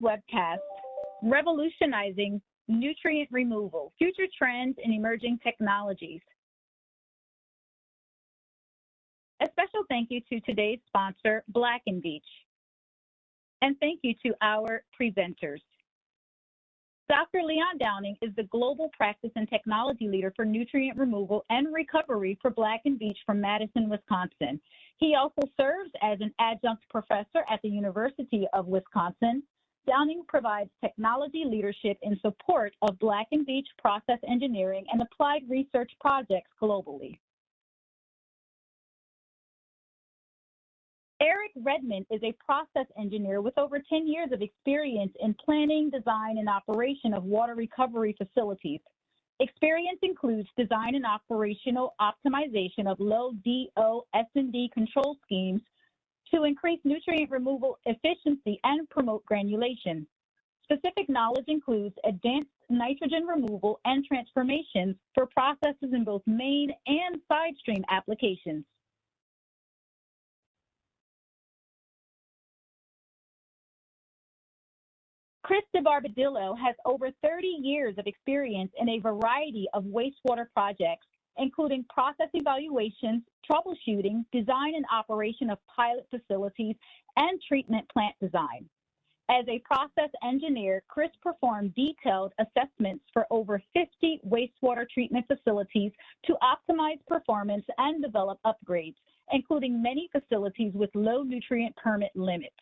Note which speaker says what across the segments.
Speaker 1: webcast, Revolutionizing Nutrient Removal, Future Trends and Emerging Technologies. A special thank you to today's sponsor, Black & Veatch. And thank you to our presenters. Dr. Leon Downing is the Global Practice and Technology Leader for Nutrient Removal and Recovery for Black & Veatch from Madison, Wisconsin. He also serves as an adjunct professor at the University of Wisconsin. Downing provides technology leadership in support of Black & Veatch process engineering and applied research projects globally. Eric Redmond is a process engineer with over 10 years of experience in planning, design, and operation of water recovery facilities. Experience includes design and operational optimization of low DO S&D control schemes to increase nutrient removal efficiency and promote granulation. Specific knowledge includes advanced nitrogen removal and transformations for processes in both main and side stream applications. Chris DeBarbadillo has over 30 years of experience in a variety of wastewater projects, including process evaluations, troubleshooting, design and operation of pilot facilities, and treatment plant design. As a process engineer, Chris performed detailed assessments for over 50 wastewater treatment facilities to optimize performance and develop upgrades, including many facilities with low nutrient permit limits.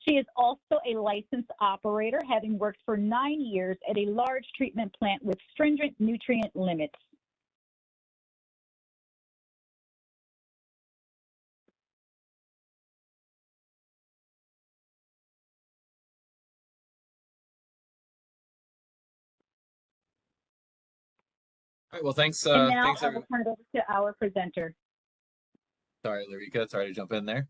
Speaker 1: She is also a licensed operator, having worked for 9 years at a large treatment plant with stringent nutrient limits.
Speaker 2: All right, well, thanks.
Speaker 1: And now
Speaker 2: thanks,
Speaker 1: I will turn it over to our presenter.
Speaker 2: Sorry, Larika, sorry to jump in there.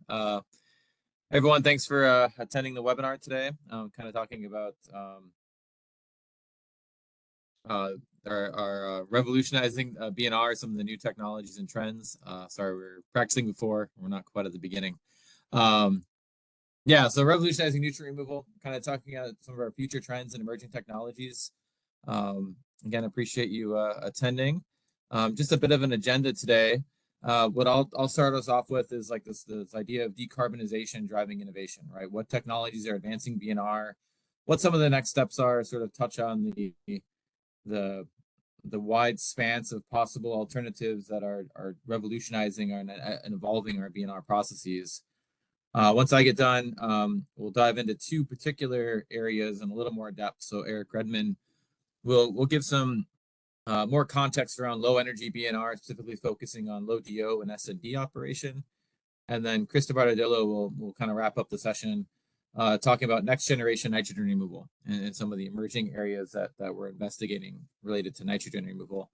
Speaker 2: Everyone, thanks for attending the webinar today. Kind of talking about our revolutionizing BNR, some of the new technologies and trends. Sorry, we were practicing before. We're not quite at the beginning. Yeah, so revolutionizing nutrient removal, kind of talking about some of our future trends and emerging technologies. Again, appreciate you attending. Just a bit of an agenda today. What I'll start us off with is like this idea of decarbonization driving innovation, right? What technologies are advancing BNR? What some of the next steps are? Sort of touch on the wide spans of possible alternatives that are revolutionizing and evolving our BNR processes. Once I get done, we'll dive into two particular areas in a little more depth. So Eric Redmond will give some more context around low energy BNR, specifically focusing on low DO and S&D operation. And then Chris DeBarbadillo will kind of wrap up the session talking about next generation nitrogen removal and some of the emerging areas that we're investigating related to nitrogen removal.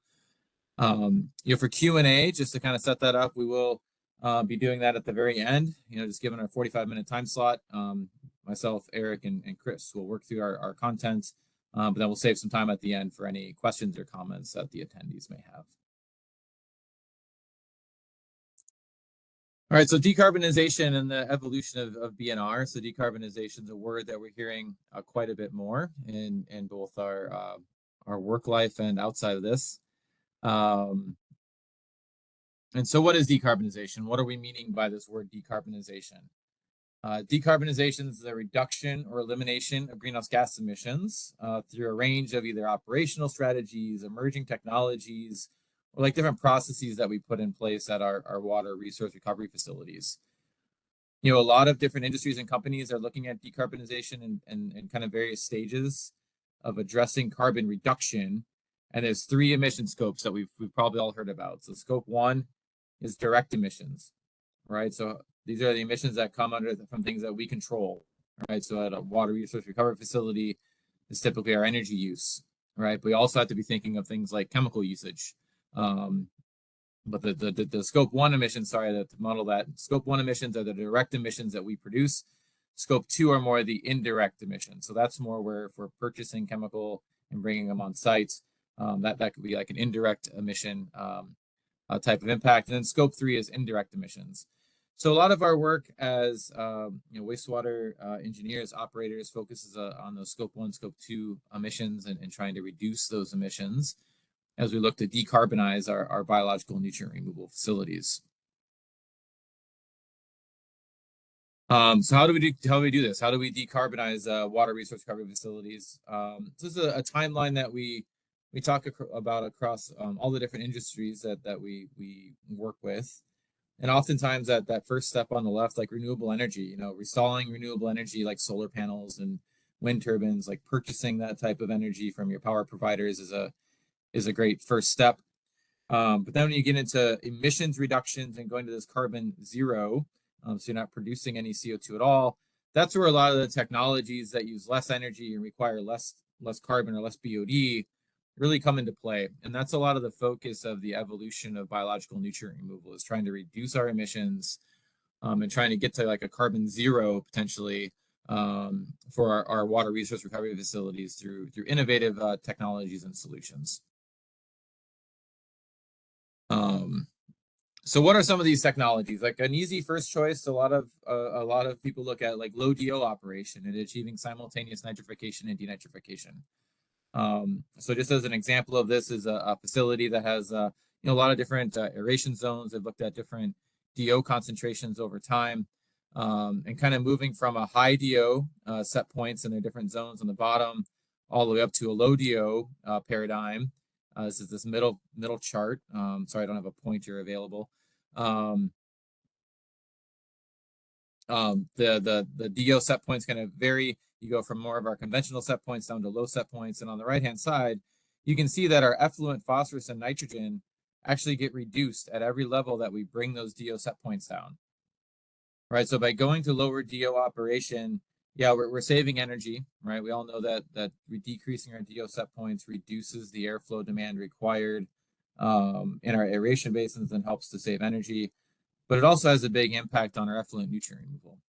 Speaker 2: For Q&A, just to kind of set that up, we will be doing that at the very end, just given our 45-minute time slot. Myself, Eric, and Chris will work through our content. But then we'll save some time at the end for any questions or comments that the attendees may have. All right, so decarbonization and the evolution of BNR. So decarbonization is a word that we're hearing quite a bit more in both our work life and outside of this. And so what is decarbonization? What are we meaning by this word decarbonization? Decarbonization is the reduction or elimination of greenhouse gas emissions through a range of either operational strategies, emerging technologies, or like different processes that we put in place at our water resource recovery facilities. A lot of different industries and companies are looking at decarbonization and kind of various stages of addressing carbon reduction. And there's 3 emission scopes that we've probably all heard about. So scope 1 is direct emissions, right? So these are the emissions that come from things that we control, right? So at a water resource recovery facility is typically our energy use, right? But we also have to be thinking of things like chemical usage. But the scope 1 emissions, to model that, scope 1 emissions are the direct emissions that we produce. Scope 2 are more the indirect emissions. So that's more where if we're purchasing chemical and bringing them on site, that could be like an indirect emission type of impact. And then scope 3 is indirect emissions. So a lot of our work as wastewater engineers, operators focuses on those scope 1, scope 2 emissions and trying to reduce those emissions as we look to decarbonize our biological nutrient removal facilities. So how do we do this? How do we decarbonize water resource recovery facilities? So this is a timeline that we talk about across all the different industries that we work with. And oftentimes that first step on the left, like renewable energy, installing renewable energy like solar panels and wind turbines, like purchasing that type of energy from your power providers is a great first step. But then when you get into emissions reductions and going to this carbon zero, so you're not producing any CO2 at all, that's where a lot of the technologies that use less energy and require less carbon or less BOD really come into play. And that's a lot of the focus of the evolution of biological nutrient removal, is trying to reduce our emissions and trying to get to like a carbon zero potentially for our water resource recovery facilities through innovative technologies and solutions. So what are some of these technologies? Like an easy first choice, a lot of people look at like low DO operation and achieving simultaneous nitrification and denitrification. So just as an example of this is a facility that has a lot of different aeration zones. They've looked at different DO concentrations over time and kind of moving from a high DO set points in their different zones on the bottom all the way up to a low DO paradigm. This is this middle chart. Sorry, I don't have a pointer available. The DO set points kind of vary. You go from more of our conventional set points down to low set points. And on the right-hand side, you can see that our effluent phosphorus and nitrogen actually get reduced at every level that we bring those DO set points down. Right, so by going to lower DO operation, yeah, we're saving energy, right? We all know that decreasing our DO set points reduces the airflow demand required in our aeration basins and helps to save energy. But it also has a big impact on our effluent nutrient removal,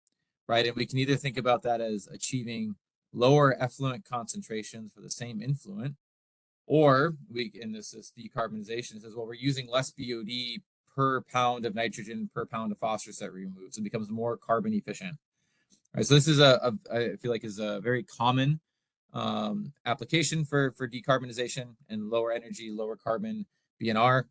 Speaker 2: right? And we can either think about that as achieving lower effluent concentrations for the same influent, or in this decarbonization, it says, well, we're using less BOD per pound of nitrogen per pound of phosphorus that we remove. So it becomes more carbon efficient. All right, so this is I feel like is a very common application for decarbonization and lower energy, lower carbon BNR.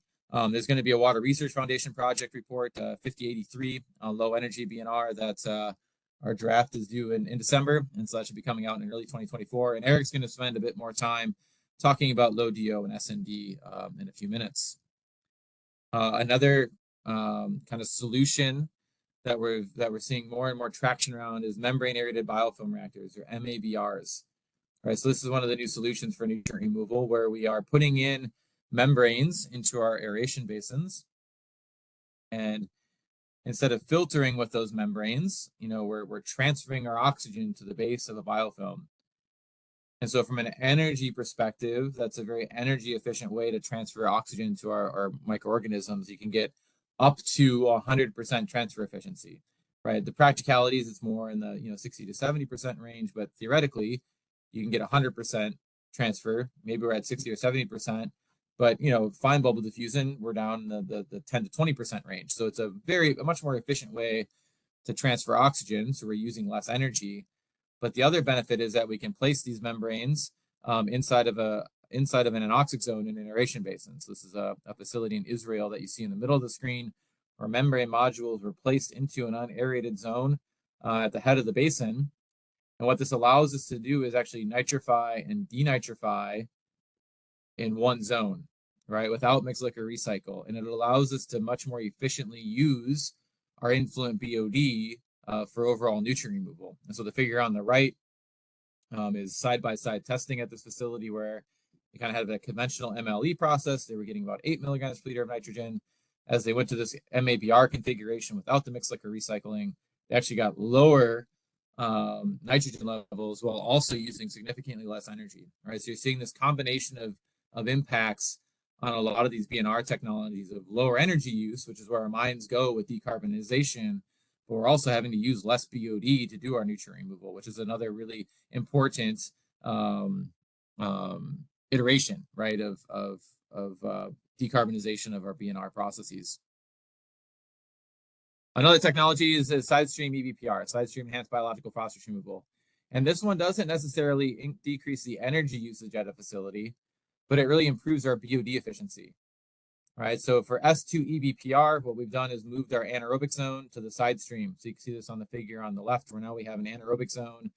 Speaker 2: There's going to be a Water Research Foundation project report, 5083 on low energy BNR. That's our draft is due in December, and so that should be coming out in early 2024. And Eric's going to spend a bit more time talking about low DO and SND in a few minutes. Another kind of solution that we're seeing more and more traction around is membrane aerated biofilm reactors, or MABRs. All right, so this is one of the new solutions for nutrient removal, where we are putting in membranes into our aeration basins, and instead of filtering with those membranes, we're transferring our oxygen to the base of a biofilm. And so from an energy perspective, that's a very energy efficient way to transfer oxygen to our microorganisms. You can get up to 100% transfer efficiency, right? The practicalities, it's more in the 60 to 70% range, but theoretically, you can get 100% transfer. Maybe we're at 60 or 70%, but fine bubble diffusion, we're down the 10 to 20% range. So it's a much more efficient way to transfer oxygen. So we're using less energy. But the other benefit is that we can place these membranes inside of an anoxic zone in an aeration basin. So this is a facility in Israel that you see in the middle of the screen, where membrane modules were placed into an unaerated zone at the head of the basin. And what this allows us to do is actually nitrify and denitrify in one zone, right, without mixed liquor recycle. And it allows us to much more efficiently use our influent BOD for overall nutrient removal. And so the figure on the right is side-by-side testing at this facility, where they kind of had a conventional MLE process. They were getting about 8 milligrams per liter of nitrogen. As they went to this MABR configuration without the mixed liquor recycling, they actually got lower nitrogen levels while also using significantly less energy, right? So you're seeing this combination of impacts on a lot of these BNR technologies of lower energy use, which is where our minds go with decarbonization, but we're also having to use less BOD to do our nutrient removal, which is another really important iteration, right, of decarbonization of our BNR processes. Another technology is a side stream EBPR, side stream enhanced biological phosphorus removal. And this one doesn't necessarily decrease the energy usage at a facility, but it really improves our BOD efficiency. Right, so for S2 EBPR, what we've done is moved our anaerobic zone to the side stream. So you can see this on the figure on the left, where now we have an anaerobic zone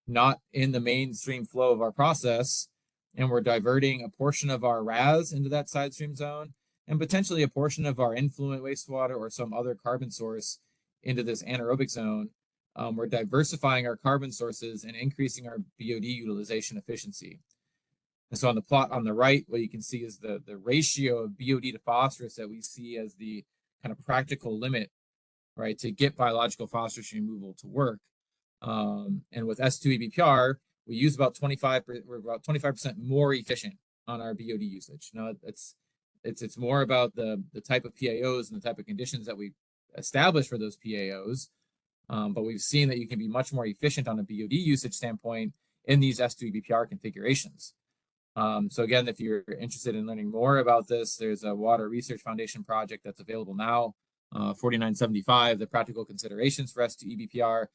Speaker 2: not in the mainstream flow of our process, and we're diverting a portion of our RAS into that side stream zone, and potentially a portion of our influent wastewater or some other carbon source into this anaerobic zone. We're diversifying our carbon sources and increasing our BOD utilization efficiency. And so on the plot on the right, what you can see is the ratio of BOD to phosphorus that we see as the kind of practical limit, right, to get biological phosphorus removal to work. And with S2 EBPR, we use about 25% more efficient on our BOD usage. Now, it's more about the type of PAOs and the type of conditions that we establish for those PAOs. But we've seen that you can be much more efficient on a BOD usage standpoint in these S2 EBPR configurations. So again, if you're interested in learning more about this, there's a Water Research Foundation project that's available now, 4975, the practical considerations for S2 EBPR,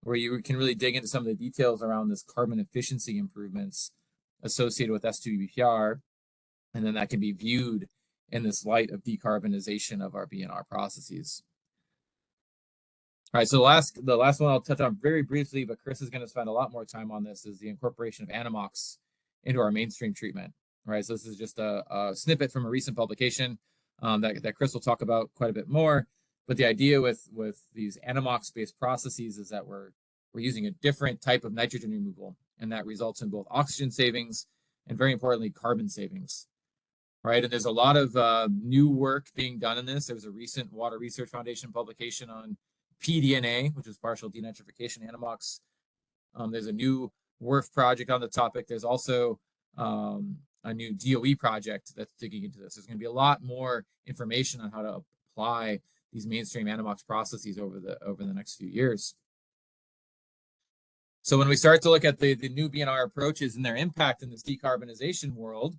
Speaker 2: where you can really dig into some of the details around this carbon efficiency improvements associated with S2 EBPR, and then that can be viewed in this light of decarbonization of our BNR processes. All right, so the last one I'll touch on very briefly, but Chris is going to spend a lot more time on this, is the incorporation of Animox into our mainstream treatment. Right, so this is just a snippet from a recent publication that Chris will talk about quite a bit more. But the idea with these Animox-based processes is that we're using a different type of nitrogen removal, and that results in both oxygen savings and, very importantly, carbon savings. Right, and there's a lot of new work being done in this. There was a recent Water Research Foundation publication on PdNA, which is partial denitrification Animox. There's a new WRF project on the topic. There's also a new DOE project that's digging into this. There's going to be a lot more information on how to apply these mainstream Animox processes over the next few years. So when we start to look at the new BNR approaches and their impact in this decarbonization world,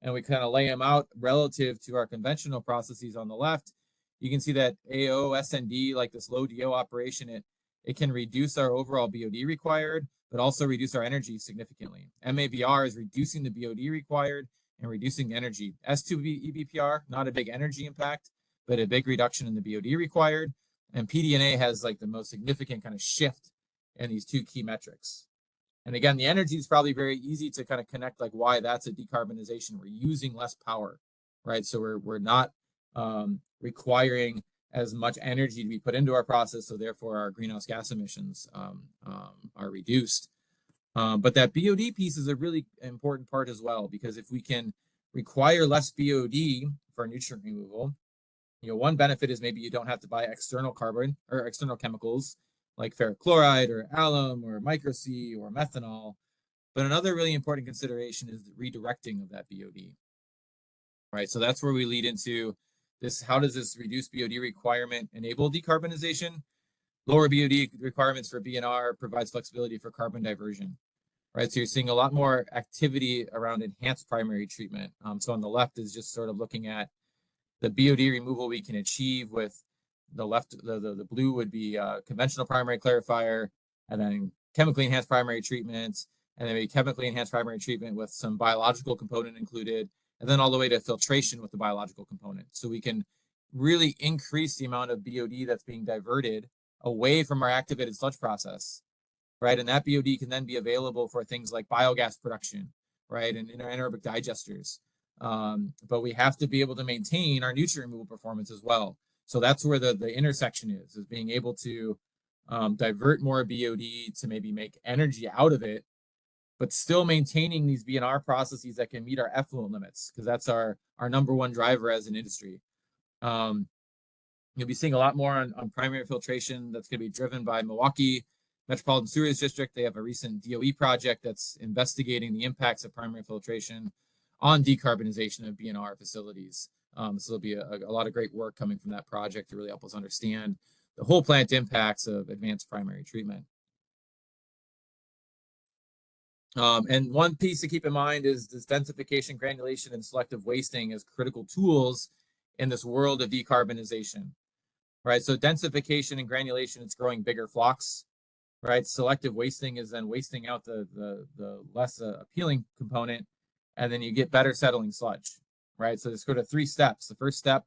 Speaker 2: and we kind of lay them out relative to our conventional processes on the left, you can see that AO, SND, like this low DO operation, it can reduce our overall BOD required, but also reduce our energy significantly. MABR is reducing the BOD required and reducing energy. S2 EBPR, not a big energy impact, but a big reduction in the BOD required. And PdNA has like the most significant kind of shift in these two key metrics. And again, the energy is probably very easy to kind of connect like why that's a decarbonization. We're using less power, right? So we're not requiring as much energy to be put into our process, so therefore our greenhouse gas emissions are reduced. But that BOD piece is a really important part as well, because if we can require less BOD for nutrient removal, one benefit is maybe you don't have to buy external carbon or external chemicals like ferric chloride or alum or micro C or methanol. But another really important consideration is the redirecting of that BOD. Right, so that's where we lead into this. How does this reduced BOD requirement enable decarbonization? Lower BOD requirements for BNR provides flexibility for carbon diversion. Right, so you're seeing a lot more activity around enhanced primary treatment. So on the left is just sort of looking at the BOD removal we can achieve with the left. The blue would be conventional primary clarifier, and then chemically enhanced primary treatment, and then maybe chemically enhanced primary treatment with some biological component included, and then all the way to filtration with the biological component. So we can really increase the amount of BOD that's being diverted away from our activated sludge process, right? And that BOD can then be available for things like biogas production, right? And in our anaerobic digesters. But we have to be able to maintain our nutrient removal performance as well. So that's where the intersection is being able to divert more BOD to maybe make energy out of it, but still maintaining these BNR processes that can meet our effluent limits, because that's our number one driver as an industry. You'll be seeing a lot more on primary filtration that's going to be driven by Milwaukee Metropolitan Sewerage District. They have a recent DOE project that's investigating the impacts of primary filtration on decarbonization of BNR facilities. So there'll be a lot of great work coming from that project to really help us understand the whole plant impacts of advanced primary treatment. And one piece to keep in mind is this densification, granulation, and selective wasting as critical tools in this world of decarbonization. right? So densification and granulation, it's growing bigger flocks, right? Selective wasting is then wasting out the less appealing component, and then you get better settling sludge, right? So there's sort of 3 steps. The first step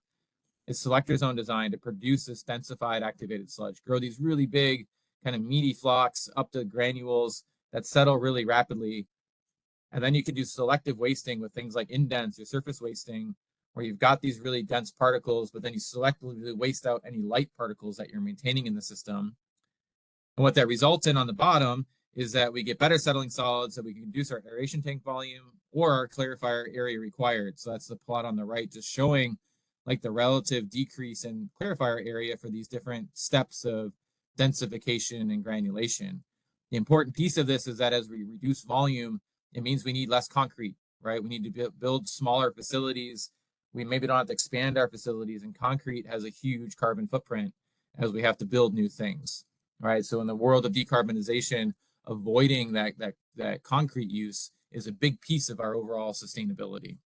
Speaker 2: is selector zone design to produce this densified activated sludge, grow these really big kind of meaty flocks up to granules that settle really rapidly. And then you can do selective wasting with things like indents or surface wasting, where you've got these really dense particles, but then you selectively waste out any light particles that you're maintaining in the system. And what that results in on the bottom is that we get better settling solids, so we can reduce our aeration tank volume or our clarifier area required. So that's the plot on the right, just showing like the relative decrease in clarifier area for these different steps of densification and granulation. The important piece of this is that as we reduce volume, it means we need less concrete, right? We need to build smaller facilities. We maybe don't have to expand our facilities, and concrete has a huge carbon footprint as we have to build new things, right? So in the world of decarbonization, avoiding that concrete use is a big piece of our overall sustainability.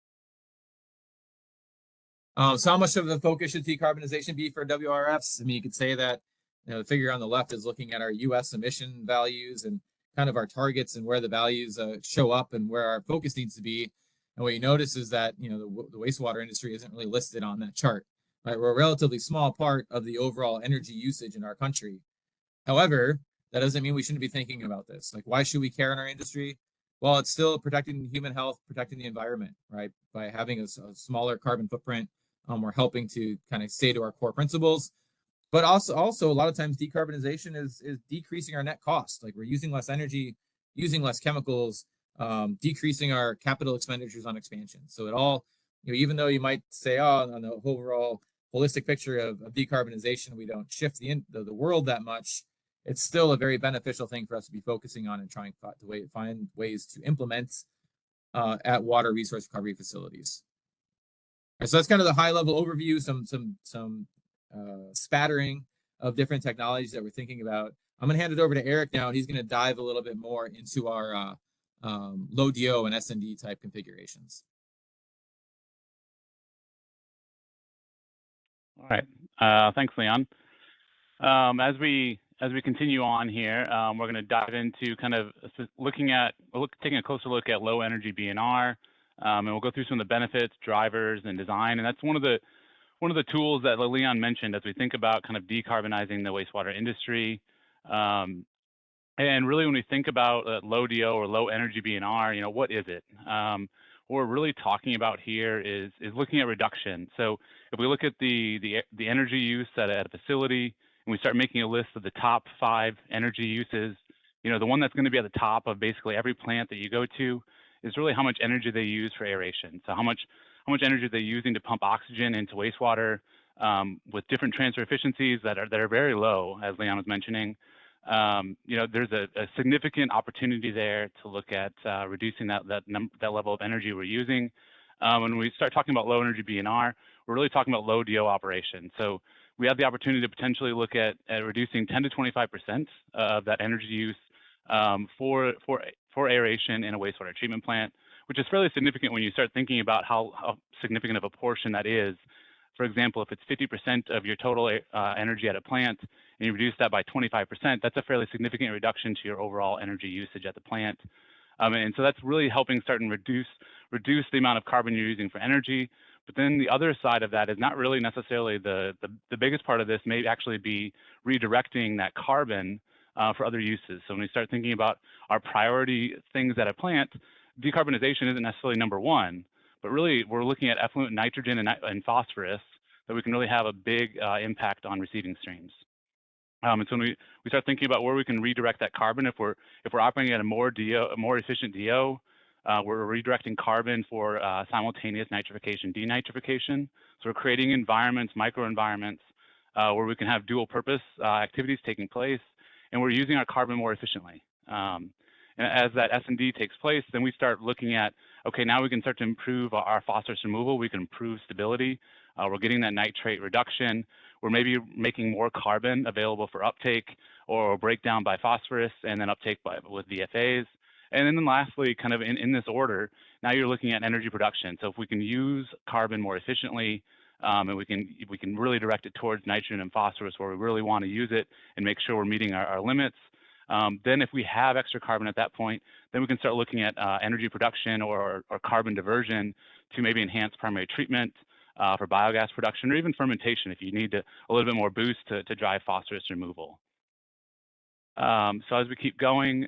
Speaker 2: So how much of the focus should decarbonization be for WRFs? I mean, you could say that, the figure on the left is looking at our US emission values and kind of our targets and where the values show up and where our focus needs to be. And what you notice is that, the wastewater industry isn't really listed on that chart, right? We're a relatively small part of the overall energy usage in our country. However, that doesn't mean we shouldn't be thinking about this. Like, why should we care in our industry? Well, it's still protecting human health, protecting the environment, right? By having a smaller carbon footprint, we're helping to kind of stay to our core principles. But also a lot of times decarbonization is decreasing our net cost. Like, we're using less energy, using less chemicals, decreasing our capital expenditures on expansion. So it all, even though you might say, oh, on the overall holistic picture of decarbonization, we don't shift the world that much, it's still a very beneficial thing for us to be focusing on and trying to find ways to implement at water resource recovery facilities. All right, so that's kind of the high level overview, some spattering of different technologies that we're thinking about. I'm going to hand it over to Eric now, and he's going to dive a little bit more into our low DO and SND type configurations.
Speaker 3: All right, thanks, Leon. As we continue on here, we're going to dive into kind of taking a closer look at low energy BNR, and we'll go through some of the benefits, drivers, and design. And that's one of the tools that Leon mentioned as we think about kind of decarbonizing the wastewater industry. And really, when we think about low DO or low energy BNR, what is it? What we're really talking about here is looking at reduction. So if we look at the energy use at a facility, and we start making a list of the top 5 energy uses, the one that's going to be at the top of basically every plant that you go to is really how much energy they use for aeration. So how much energy they're using to pump oxygen into wastewater with different transfer efficiencies that are very low, as Leon was mentioning. There's a significant opportunity there to look at reducing that level of energy we're using. When we start talking about low energy BNR, we're really talking about low DO operation. So we have the opportunity to potentially look at reducing 10 to 25% of that energy use for aeration in a wastewater treatment plant, which is fairly significant when you start thinking about how significant of a portion that is. For example, if it's 50% of your total energy at a plant, and you reduce that by 25%, that's a fairly significant reduction to your overall energy usage at the plant. And so that's really helping start and reduce the amount of carbon you're using for energy. But then the other side of that is not really necessarily the biggest part of this may actually be redirecting that carbon for other uses. So when we start thinking about our priority things at a plant, decarbonization isn't necessarily number one, but really we're looking at effluent nitrogen and phosphorus that we can really have a big impact on receiving streams. And so when we start thinking about where we can redirect that carbon, if we're operating at a more efficient DO, we're redirecting carbon for simultaneous nitrification, denitrification. So we're creating environments, microenvironments, where we can have dual purpose activities taking place, and we're using our carbon more efficiently. And as that S&D takes place, then we start looking at, okay, now we can start to improve our phosphorus removal. We can improve stability. We're getting that nitrate reduction. We're maybe making more carbon available for uptake or breakdown by phosphorus and then uptake with VFAs. And then lastly, kind of in this order, now you're looking at energy production. So if we can use carbon more efficiently, and we can really direct it towards nitrogen and phosphorus where we really want to use it and make sure we're meeting our limits. Then if we have extra carbon at that point, then we can start looking at energy production or carbon diversion to maybe enhance primary treatment for biogas production, or even fermentation if you need a little bit more boost to drive phosphorus removal. So as we keep going,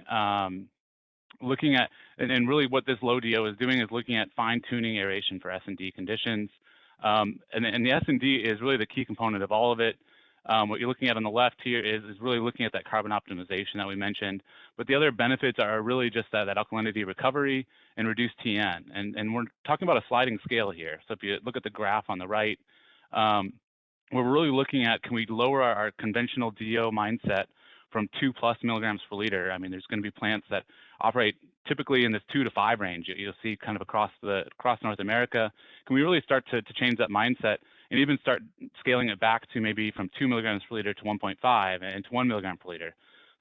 Speaker 3: looking at, and really what this low DO is doing is looking at fine-tuning aeration for S&D conditions. And the S&D is really the key component of all of it. What you're looking at on the left here is really looking at that carbon optimization that we mentioned, but the other benefits are really just that alkalinity recovery and reduced TN. And we're talking about a sliding scale here. So if you look at the graph on the right, we're really looking at, can we lower our conventional DO mindset from 2+ milligrams per liter? I mean, there's going to be plants that operate typically in this 2 to 5 range. You'll see kind of across North America. Can we really start to change that mindset and even start scaling it back to maybe from 2 milligrams per liter to 1.5 and to 1 milligram per liter?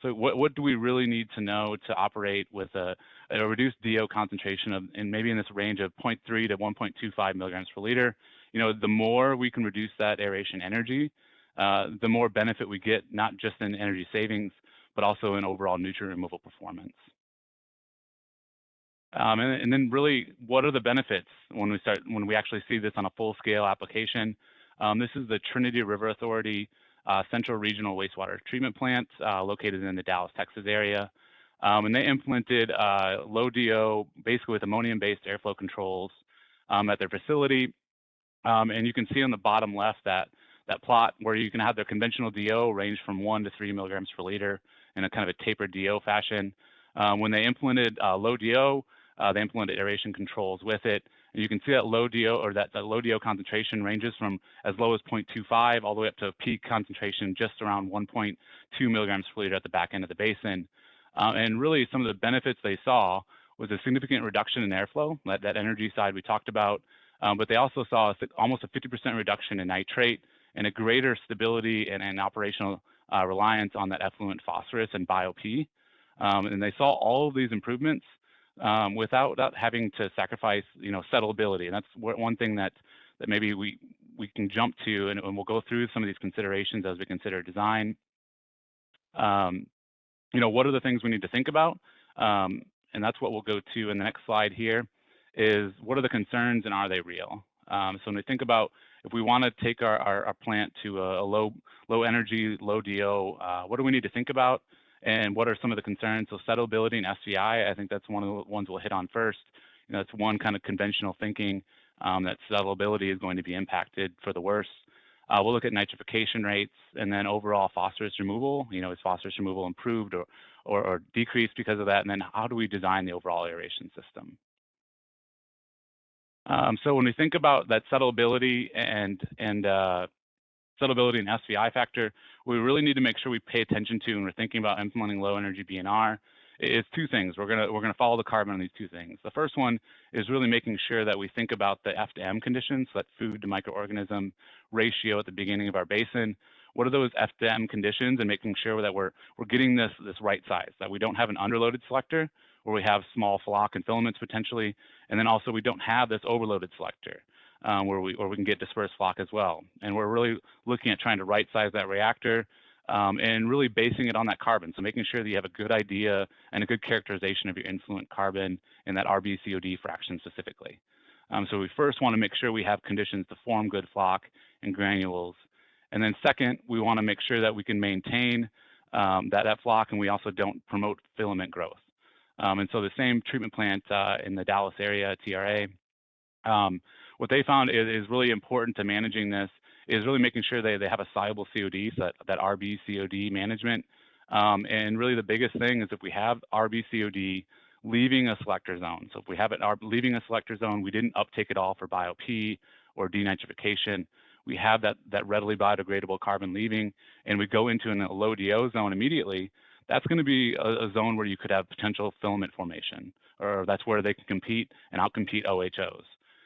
Speaker 3: So what do we really need to know to operate with a reduced DO concentration of, and maybe in this range of 0.3 to 1.25 milligrams per liter? You know, the more we can reduce that aeration energy, the more benefit we get, not just in energy savings, but also in overall nutrient removal performance. And then really, what are the benefits when we actually see this on a full-scale application? This is the Trinity River Authority Central Regional Wastewater Treatment Plant located in the Dallas, Texas area. And they implemented low DO, basically with ammonium-based airflow controls at their facility. And you can see on the bottom left that plot where you can have their conventional DO range from 1 to 3 milligrams per liter in a kind of a tapered DO fashion. When they implemented low DO, they implemented aeration controls with it. And you can see that low DO, or that low DO concentration ranges from as low as 0.25 all the way up to a peak concentration just around 1.2 milligrams per liter at the back end of the basin. And really some of the benefits they saw was a significant reduction in airflow, that energy side we talked about, but they also saw almost a 50% reduction in nitrate and a greater stability and operational reliance on that effluent phosphorus and BioP. And they saw all of these improvements without having to sacrifice, settleability. And that's one thing that maybe we can jump to, and we'll go through some of these considerations as we consider design. What are the things we need to think about? And that's what we'll go to in the next slide here, is what are the concerns and are they real? So when we think about, if we want to take our plant to a low energy, low DO, what do we need to think about? And what are some of the concerns? So settleability and SVI, I think that's one of the ones we'll hit on first. That's one kind of conventional thinking that settleability is going to be impacted for the worse. We'll look at nitrification rates and then overall phosphorus removal. Is phosphorus removal improved or decreased because of that? And then how do we design the overall aeration system? So when we think about that settleability and settleability and SVI factor, we really need to make sure we pay attention to when we're thinking about implementing low energy BNR. It's two things. We're gonna follow the carbon on these two things. The first one is really making sure that we think about the F to M conditions, so that food to microorganism ratio at the beginning of our basin. What are those F to M conditions, and making sure that we're getting this right size, that we don't have an underloaded selector where we have small flock and filaments potentially, and then also we don't have this overloaded selector where we can get dispersed flock as well. And we're really looking at trying to right size that reactor and really basing it on that carbon. So making sure that you have a good idea and a good characterization of your influent carbon in that RBCOD fraction specifically. So we first want to make sure we have conditions to form good flock and granules. And then second, we want to make sure that we can maintain that flock, and we also don't promote filament growth. And so the same treatment plant in the Dallas area, TRA, what they found is really important to managing this is really making sure they have a soluble COD, so that RBCOD management. And really the biggest thing is if we have RBCOD leaving a selector zone. So if we have it leaving a selector zone, we didn't uptake it all for BioP or denitrification. We have that readily biodegradable carbon leaving, and we go into a low DO zone immediately. That's going to be a zone where you could have potential filament formation, or that's where they can compete and outcompete OHOs.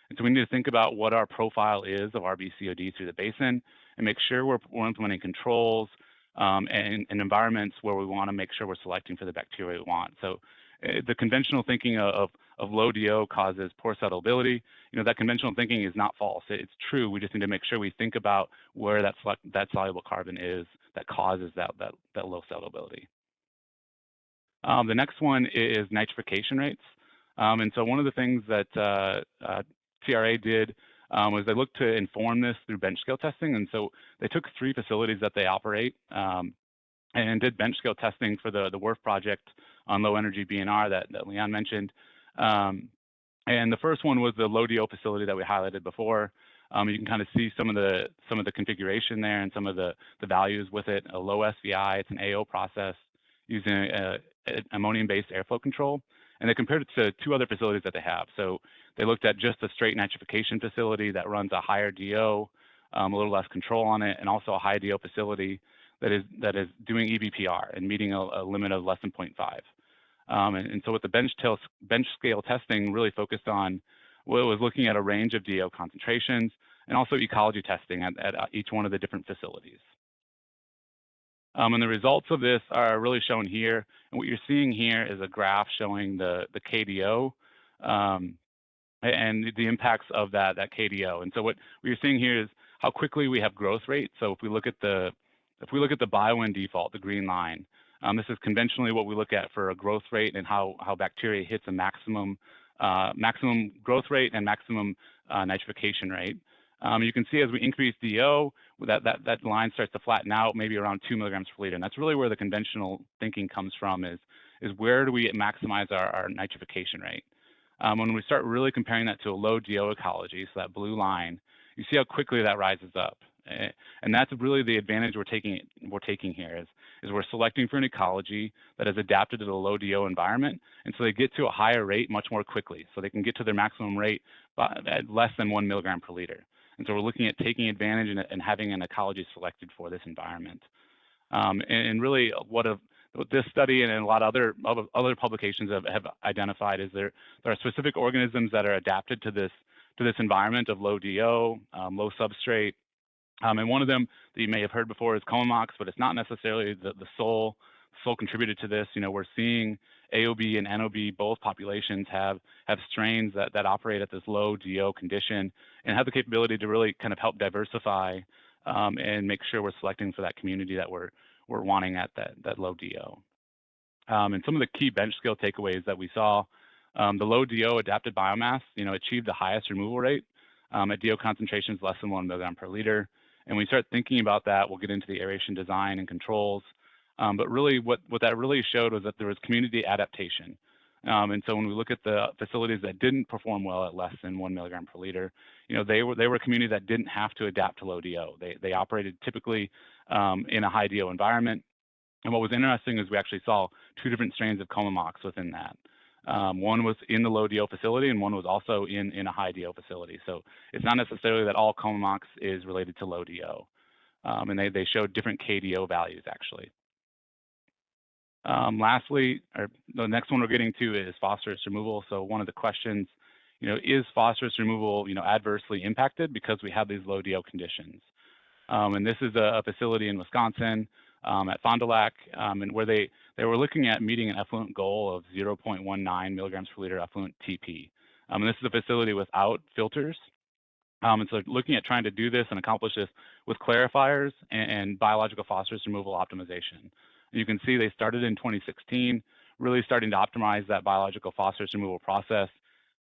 Speaker 3: And so we need to think about what our profile is of RBCOD through the basin and make sure we're implementing controls and environments where we want to make sure we're selecting for the bacteria we want. So the conventional thinking of of low DO causes poor settlability, that conventional thinking is not false. It's true. We just need to make sure we think about where that soluble carbon is that causes that low settlability. The next one is nitrification rates. And so one of the things that TRA did was they looked to inform this through bench scale testing. And so they took 3 facilities that they operate and did bench scale testing for the WRF project on low energy BNR that Leon mentioned. And the first one was the low DO facility that we highlighted before. You can kind of see some of the configuration there and some of the values with it. A low SVI, it's an AO process using ammonium-based airflow control. And they compared it to 2 other facilities that they have. So they looked at just a straight nitrification facility that runs a higher DO, a little less control on it, and also a high DO facility that is doing EBPR and meeting a limit of less than 0.5. And so what the bench scale testing really focused on was looking at a range of DO concentrations and also ecology testing at each one of the different facilities. And the results of this are really shown here. And what you're seeing here is a graph showing the KDO and the impacts of that KDO. And so what you're seeing here is how quickly we have growth rate. So if we look at the biowind default, the green line, this is conventionally what we look at for a growth rate and how bacteria hits a maximum growth rate and maximum nitrification rate. You can see as we increase DO, that line starts to flatten out, maybe around 2 milligrams per liter. And that's really where the conventional thinking comes from is where do we maximize our nitrification rate? When we start really comparing that to a low DO ecology, so that blue line, you see how quickly that rises up. And that's really the advantage we're taking here is we're selecting for an ecology that has adapted to the low DO environment. And so they get to a higher rate much more quickly. So they can get to their maximum rate at less than 1 milligram per liter. And so we're looking at taking advantage and having an ecology selected for this environment. And really what this study and a lot of other publications have identified is there are specific organisms that are adapted to this environment of low DO, low substrate. And one of them that you may have heard before is Comomox, but it's not necessarily the sole contributor to this. We're seeing AOB and NOB, both populations have strains that operate at this low DO condition and have the capability to really kind of help diversify and make sure we're selecting for that community that we're wanting at that low DO. And some of the key bench scale takeaways that we saw, the low DO adapted biomass, achieved the highest removal rate at DO concentrations less than 1 milligram per liter. And when we start thinking about that, we'll get into the aeration design and controls. But really what that really showed was that there was community adaptation. And so when we look at the facilities that didn't perform well at less than 1 milligram per liter, they were a community that didn't have to adapt to low DO. They operated typically in a high DO environment. And what was interesting is we actually saw 2 different strains of Comomox within that. One was in the low DO facility and one was also in a high DO facility. So it's not necessarily that all Comomox is related to low DO. And they showed different KDO values actually. Lastly, the next one we're getting to is phosphorus removal. So one of the questions, is phosphorus removal, adversely impacted because we have these low DO conditions? And this is a facility in Wisconsin at Fond du Lac, and where they were looking at meeting an effluent goal of 0.19 milligrams per liter effluent TP. And this is a facility without filters. And so looking at trying to do this and accomplish this with clarifiers and biological phosphorus removal optimization. You can see they started in 2016, really starting to optimize that biological phosphorus removal process.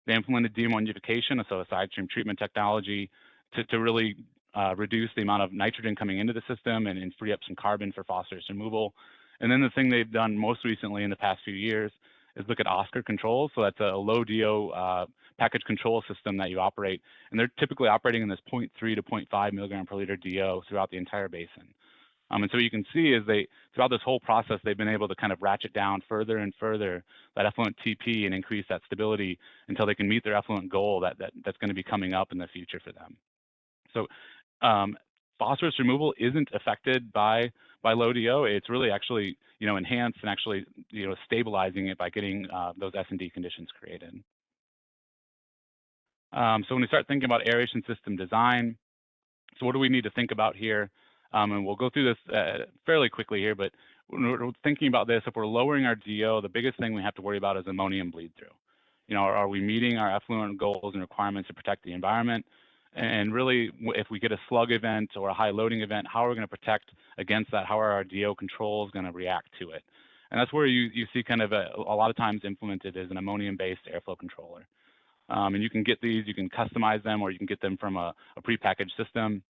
Speaker 3: They implemented deammonification, so a side stream treatment technology to really reduce the amount of nitrogen coming into the system and free up some carbon for phosphorus removal. And then the thing they've done most recently in the past few years is look at Oscar controls. So that's a low DO package control system that you operate. And they're typically operating in this 0.3 to 0.5 milligram per liter DO throughout the entire basin. And so you can see is throughout this whole process, they've been able to kind of ratchet down further and further that effluent TP and increase that stability until they can meet their effluent goal that's going to be coming up in the future for them. So phosphorus removal isn't affected by low DO. It's really actually, enhanced and actually, stabilizing it by getting those S&D conditions created. So when we start thinking about aeration system design, so what do we need to think about here? And we'll go through this fairly quickly here, but when we're thinking about this, if we're lowering our DO, the biggest thing we have to worry about is ammonium bleed through. You know, are we meeting our effluent goals and requirements to protect the environment? And really, if we get a slug event or a high loading event, how are we going to protect against that? How are our DO controls going to react to it? And that's where you see kind of a lot of times implemented as an ammonium-based airflow controller. And you can get these, you can customize them, or you can get them from a prepackaged system.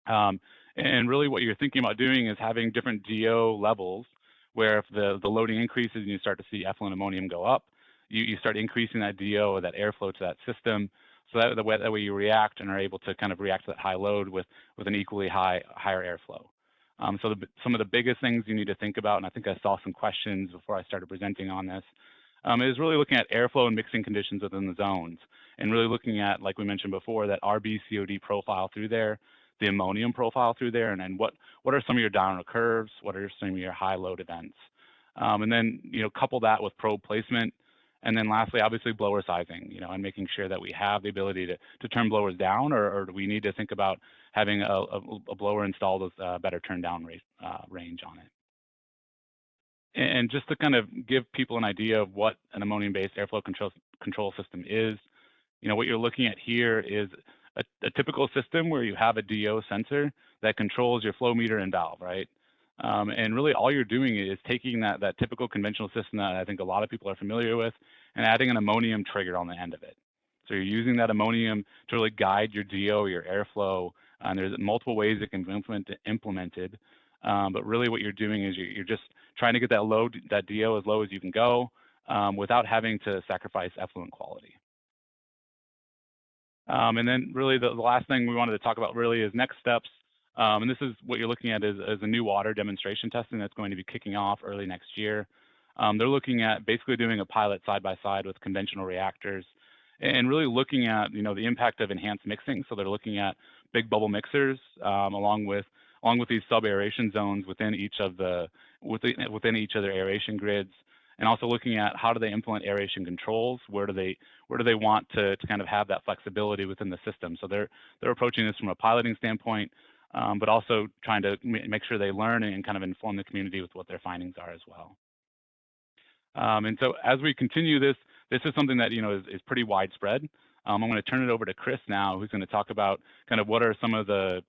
Speaker 3: And really what you're thinking about doing is having different DO levels, where if the loading increases and you start to see effluent ammonium go up, you start increasing that DO or that airflow to that system. So that way you react and are able to kind of react to that high load with an equally higher airflow. So some of the biggest things you need to think about, and I think I saw some questions before I started presenting on this, is really looking at airflow and mixing conditions within the zones, and really looking at, like we mentioned before, that RB-COD profile through there, the ammonium profile through there, and then what are some of your downward curves, what are some of your high load events, and then couple that with probe placement. And then lastly, obviously, blower sizing, and making sure that we have the ability to turn blowers down, or do we need to think about having a blower installed with a better turn down range on it. And just to kind of give people an idea of what an ammonium-based airflow control system is, what you're looking at here is a typical system where you have a DO sensor that controls your flow meter and valve, right? And really all you're doing is taking that typical conventional system that I think a lot of people are familiar with and adding an ammonium trigger on the end of it. So you're using that ammonium to really guide your DO, your airflow, and there's multiple ways it can be implemented. But really what you're doing is you're just trying to get that DO as low as you can go without having to sacrifice effluent quality. And then really the last thing we wanted to talk about really is next steps. And this is what you're looking at is a new water demonstration testing that's going to be kicking off early next year. They're looking at basically doing a pilot side-by-side with conventional reactors and really looking at the impact of enhanced mixing. So they're looking at big bubble mixers along with these sub-aeration zones within each of their aeration grids, and also looking at how do they implement aeration controls, where do they want to kind of have that flexibility within the system. So they're approaching this from a piloting standpoint, but also trying to make sure they learn and kind of inform the community with what their findings are as well. And so as we continue this is something that is pretty widespread. I'm going to turn it over to Chris now, who's going to talk about kind of what are some of the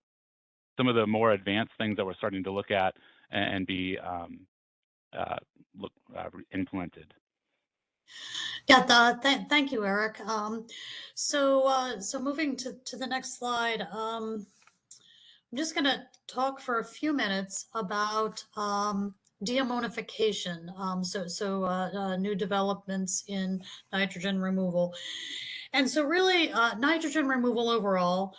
Speaker 3: more advanced things that we're starting to look at and be implemented.
Speaker 4: Yeah, thank you, Eric. So moving to the next slide, I'm just going to talk for a few minutes about deammonification. New developments in nitrogen removal, and so really nitrogen removal overall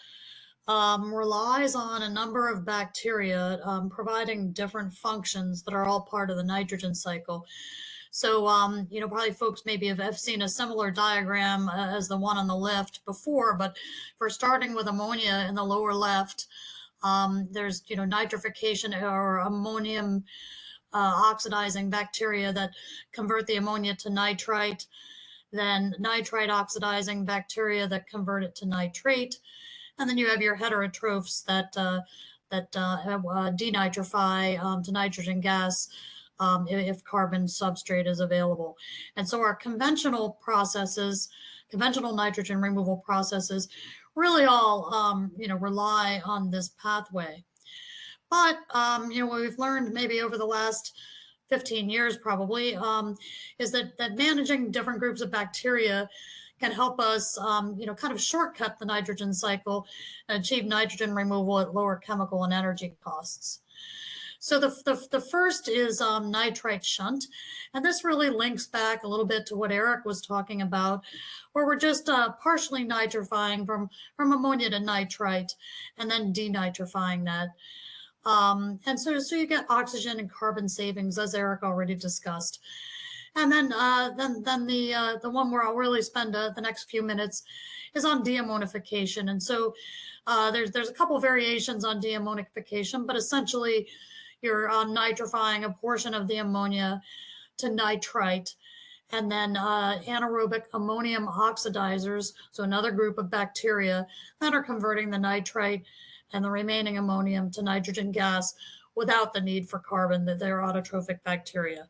Speaker 4: relies on a number of bacteria providing different functions that are all part of the nitrogen cycle. So, probably folks maybe have seen a similar diagram as the one on the left before, but for starting with ammonia in the lower left, there's, nitrification or ammonium oxidizing bacteria that convert the ammonia to nitrite, then nitrite oxidizing bacteria that convert it to nitrate. And then you have your heterotrophs that denitrify to nitrogen gas if carbon substrate is available. And so our conventional nitrogen removal processes really all, rely on this pathway. But, what we've learned maybe over the last 15 years probably is that managing different groups of bacteria can help us, kind of shortcut the nitrogen cycle and achieve nitrogen removal at lower chemical and energy costs. So the first is nitrite shunt, and this really links back a little bit to what Eric was talking about, where we're just partially nitrifying from ammonia to nitrite and then denitrifying that. And so you get oxygen and carbon savings, as Eric already discussed. And then the one where I'll really spend the next few minutes is on deammonification. And so there's a couple variations on deammonification, but essentially you're nitrifying a portion of the ammonia to nitrite, and then anaerobic ammonium oxidizers, so another group of bacteria that are converting the nitrite and the remaining ammonium to nitrogen gas without the need for carbon, that they're autotrophic bacteria.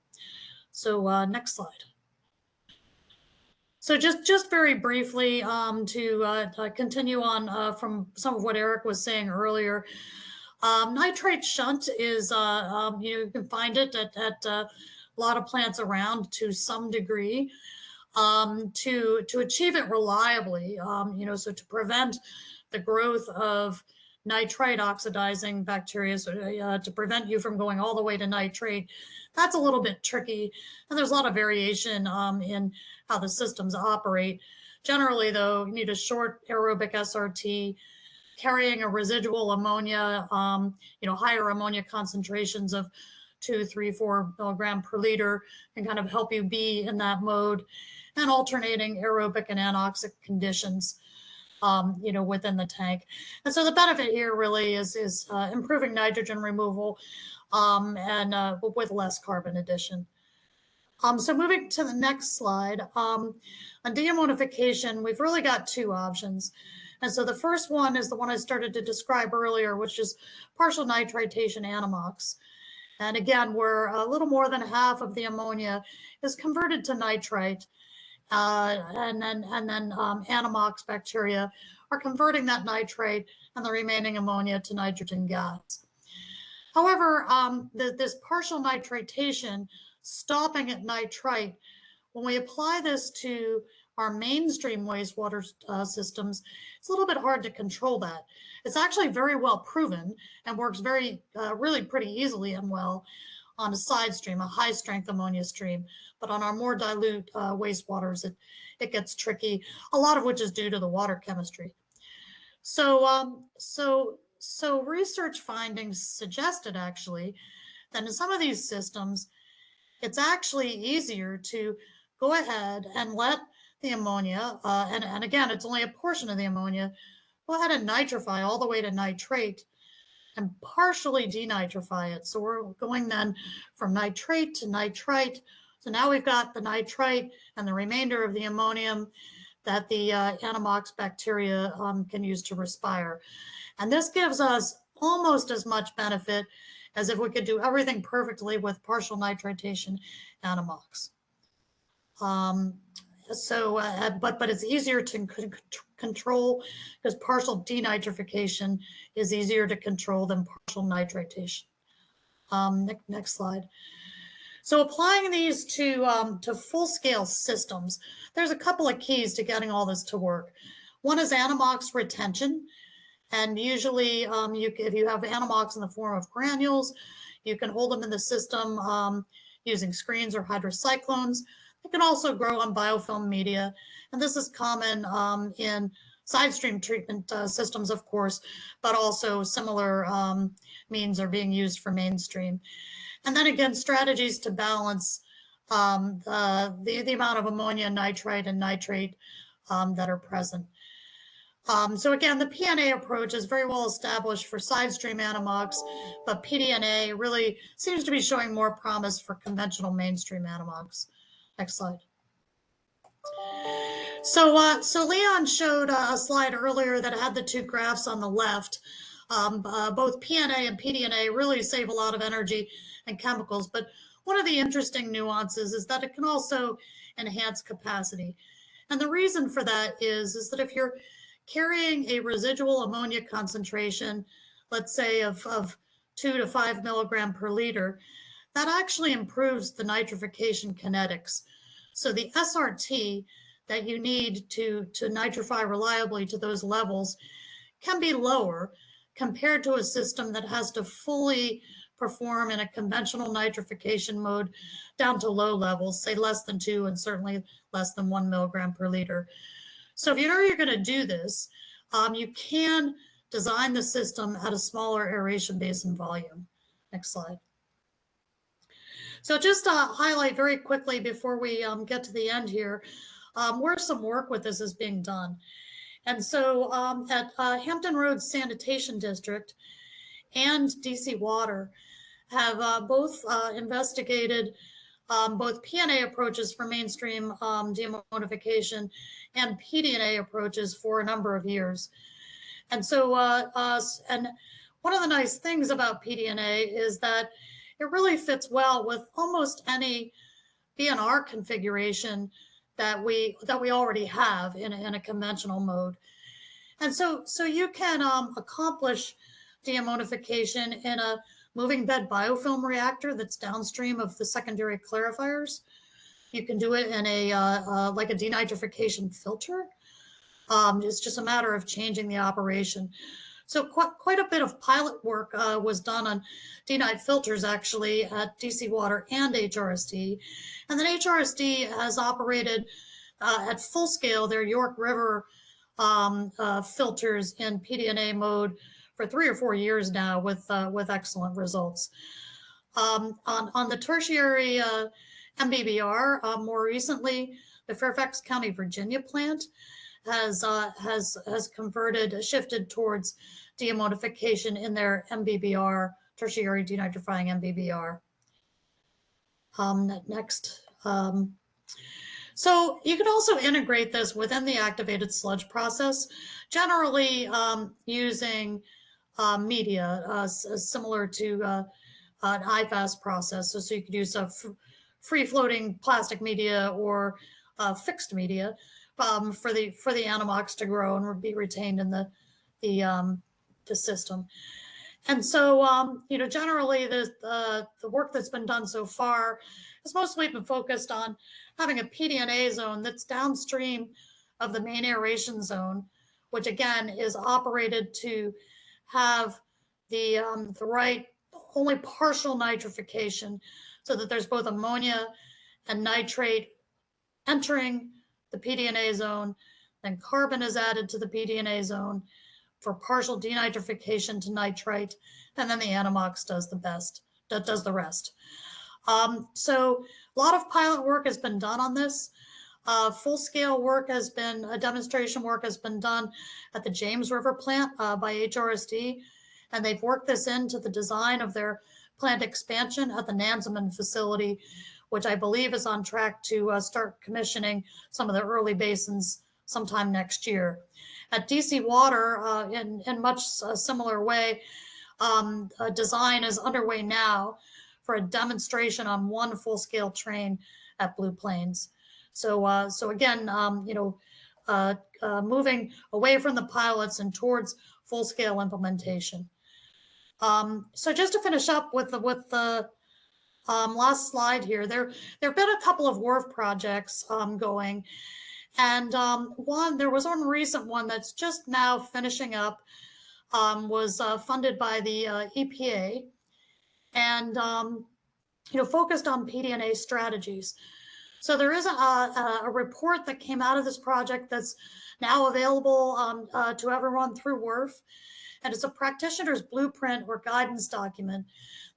Speaker 4: So next slide. So just very briefly to continue on from some of what Eric was saying earlier, nitrate shunt is, you can find it at a lot of plants around to some degree. To achieve it reliably, so to prevent the growth of nitrite oxidizing bacteria, so to prevent you from going all the way to nitrate, that's a little bit tricky. And there's a lot of variation in how the systems operate. Generally, though, you need a short aerobic SRT carrying a residual ammonia, higher ammonia concentrations of 2, 3, 4 milligram per liter can kind of help you be in that mode, and alternating aerobic and anoxic conditions, within the tank. And so the benefit here really is improving nitrogen removal and with less carbon addition. So moving to the next slide, on deammonification, we've really got two options. And so the first one is the one I started to describe earlier, which is partial nitritation anammox. And again, where a little more than half of the ammonia is converted to nitrite, and then anammox bacteria are converting that nitrate and the remaining ammonia to nitrogen gas. However, this partial nitritation, stopping at nitrite, when we apply this to our mainstream wastewater systems, it's a little bit hard to control that. It's actually very well proven and works really pretty easily and well on a side stream, a high strength ammonia stream. But on our more dilute wastewaters, it gets tricky, a lot of which is due to the water chemistry. So research findings suggested actually that in some of these systems, it's actually easier to go ahead and let the ammonia, and again, it's only a portion of the ammonia, go ahead and nitrify all the way to nitrate and partially denitrify it. So we're going then from nitrate to nitrite. So now we've got the nitrite and the remainder of the ammonium that the anammox bacteria can use to respire. And this gives us almost as much benefit as if we could do everything perfectly with partial nitritation anammox. But it's easier to control because partial denitrification is easier to control than partial nitritation. Next slide. So applying these to full-scale systems, there's a couple of keys to getting all this to work. One is anammox retention. And usually if you have anammox in the form of granules, you can hold them in the system using screens or hydrocyclones. They can also grow on biofilm media. And this is common in side stream treatment systems, of course, but also similar means are being used for mainstream. And then again, strategies to balance the amount of ammonia, nitrite, and nitrate that are present. So again, the PdNA approach is very well established for side stream anammox, but PdNA really seems to be showing more promise for conventional mainstream anammox. Next slide. So Leon showed a slide earlier that had the two graphs on the left. Both PdNA and PdNA really save a lot of energy and chemicals, but one of the interesting nuances is that it can also enhance capacity. And the reason for that is that if you're carrying a residual ammonia concentration, let's say of 2 to 5 milligram per liter, that actually improves the nitrification kinetics. So the SRT that you need to nitrify reliably to those levels can be lower compared to a system that has to fully perform in a conventional nitrification mode down to low levels, say less than 2 and certainly less than 1 milligram per liter. So if you know you're going to do this, you can design the system at a smaller aeration basin volume. Next slide. So just to highlight very quickly before we get to the end here, where some work with this is being done. And so at Hampton Roads Sanitation District and DC Water have both investigated both PdNA approaches for mainstream deammonification and PdNA approaches for a number of years. And so, and one of the nice things about PdNA is that it really fits well with almost any BNR configuration that we already have in a conventional mode. And so you can accomplish deammonification in a moving bed biofilm reactor that's downstream of the secondary clarifiers. You can do it in a like a denitrification filter. It's just a matter of changing the operation. So quite a bit of pilot work was done on denite filters actually at DC Water and HRSD. And then HRSD has operated at full scale their York River filters in PdNA mode for 3 or 4 years now with excellent results. On the tertiary MBBR, more recently, the Fairfax County, Virginia plant has shifted towards deammonification in their MBBR, tertiary denitrifying MBBR. Next. So you can also integrate this within the activated sludge process, generally using media similar to an IFAS process. So you could use a free-floating plastic media or fixed media for the anammox to grow and be retained in the system. And so, generally the work that's been done so far has mostly been focused on having a PdNA zone that's downstream of the main aeration zone, which again is operated to have the right only partial nitrification, so that there's both ammonia and nitrate entering the PdNA zone, then carbon is added to the PdNA zone for partial denitrification to nitrite, and then the anammox does the rest. So a lot of pilot work has been done on this. Full-scale work demonstration work has been done at the James River plant by HRSD, and they've worked this into the design of their plant expansion at the Nansemond facility, which I believe is on track to start commissioning some of the early basins sometime next year. At DC Water, in much a similar way, design is underway now for a demonstration on one full-scale train at Blue Plains. So again, moving away from the pilots and towards full-scale implementation. So just to finish up with the last slide here, there have been a couple of WRF projects going, and there was one recent one that's just now finishing up, was funded by the EPA, and focused on PdNA strategies. So there is a report that came out of this project that's now available to everyone through WRF. And it's a practitioner's blueprint or guidance document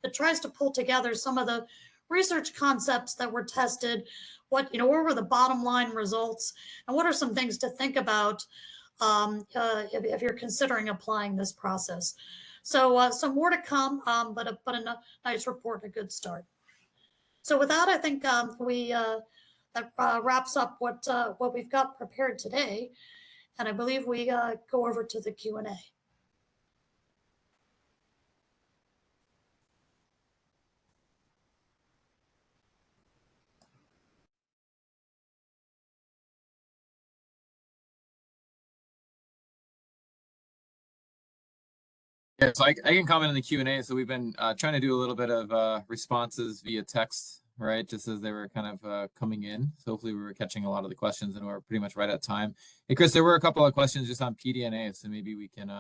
Speaker 4: that tries to pull together some of the research concepts that were tested, what were the bottom line results, and what are some things to think about if you're considering applying this process. So some more to come, but a nice report, a good start. So with that, I think that wraps up what we've got prepared today, and I believe we go over to the Q&A.
Speaker 2: Yeah, so I can comment on the Q&A. So we've been trying to do a little bit of responses via text, right? Just as they were kind of coming in. So hopefully we were catching a lot of the questions and we're pretty much right at time. Hey, Chris, there were a couple of questions just on PdNA, so maybe we can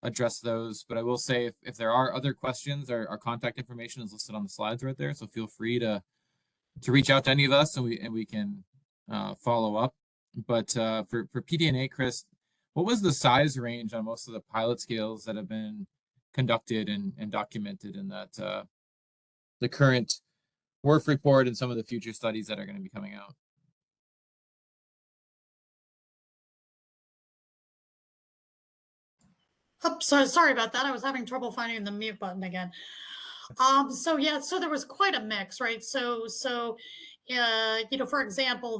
Speaker 2: address those. But I will say if there are other questions, our contact information is listed on the slides right there. So feel free to reach out to any of us and we can follow up. But for PdNA, Chris, what was the size range on most of the pilot scales that have been conducted and documented in that the current WRF report and some of the future studies that are going to be coming out?
Speaker 4: Oh, sorry about that. I was having trouble finding the mute button again. So there was quite a mix, right? So for example,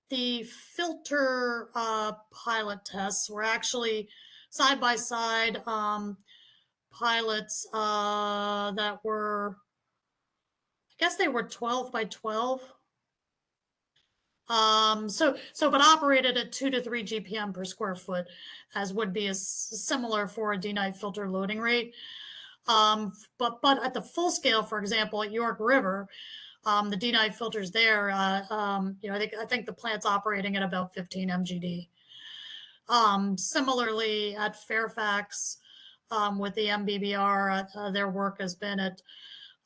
Speaker 4: the filter pilot tests were actually side by side pilots that were, I guess they were 12 by 12. But operated at 2 to 3 GPM per square foot, as would be similar for a denite filter loading rate. But at the full scale, for example, at York River, the denite filters there, I think the plant's operating at about 15 MGD. Similarly, at Fairfax, with the MBBR, their work has been at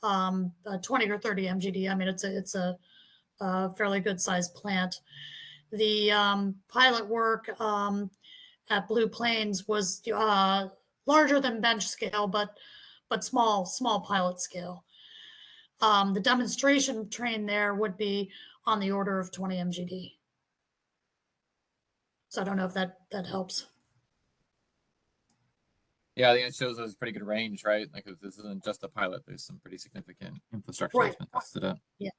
Speaker 4: 20 or 30 MGD. I mean, it's a fairly good sized plant. The pilot work at Blue Plains was larger than bench scale, but small pilot scale. The demonstration train there would be on the order of 20 MGD. So I don't know if that helps.
Speaker 2: Yeah, I think it shows us pretty good range, right? Like if this isn't just a pilot, there's some pretty significant infrastructure that's been tested up.
Speaker 4: Yeah.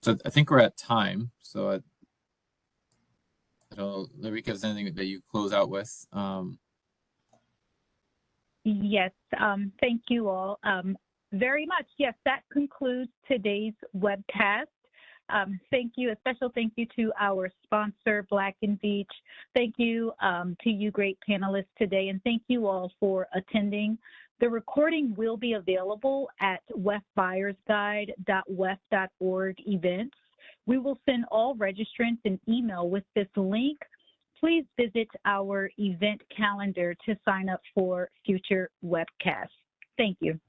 Speaker 2: So I think we're at time. So I don't know, Larika, is anything that you close out with?
Speaker 1: Yes, thank you all very much. Yes, that concludes today's webcast. Thank you. A special thank you to our sponsor, Black & Veatch. Thank you to you great panelists today, and thank you all for attending. The recording will be available at wefbuyersguide.wef.org events. We will send all registrants an email with this link. Please visit our event calendar to sign up for future webcasts. Thank you.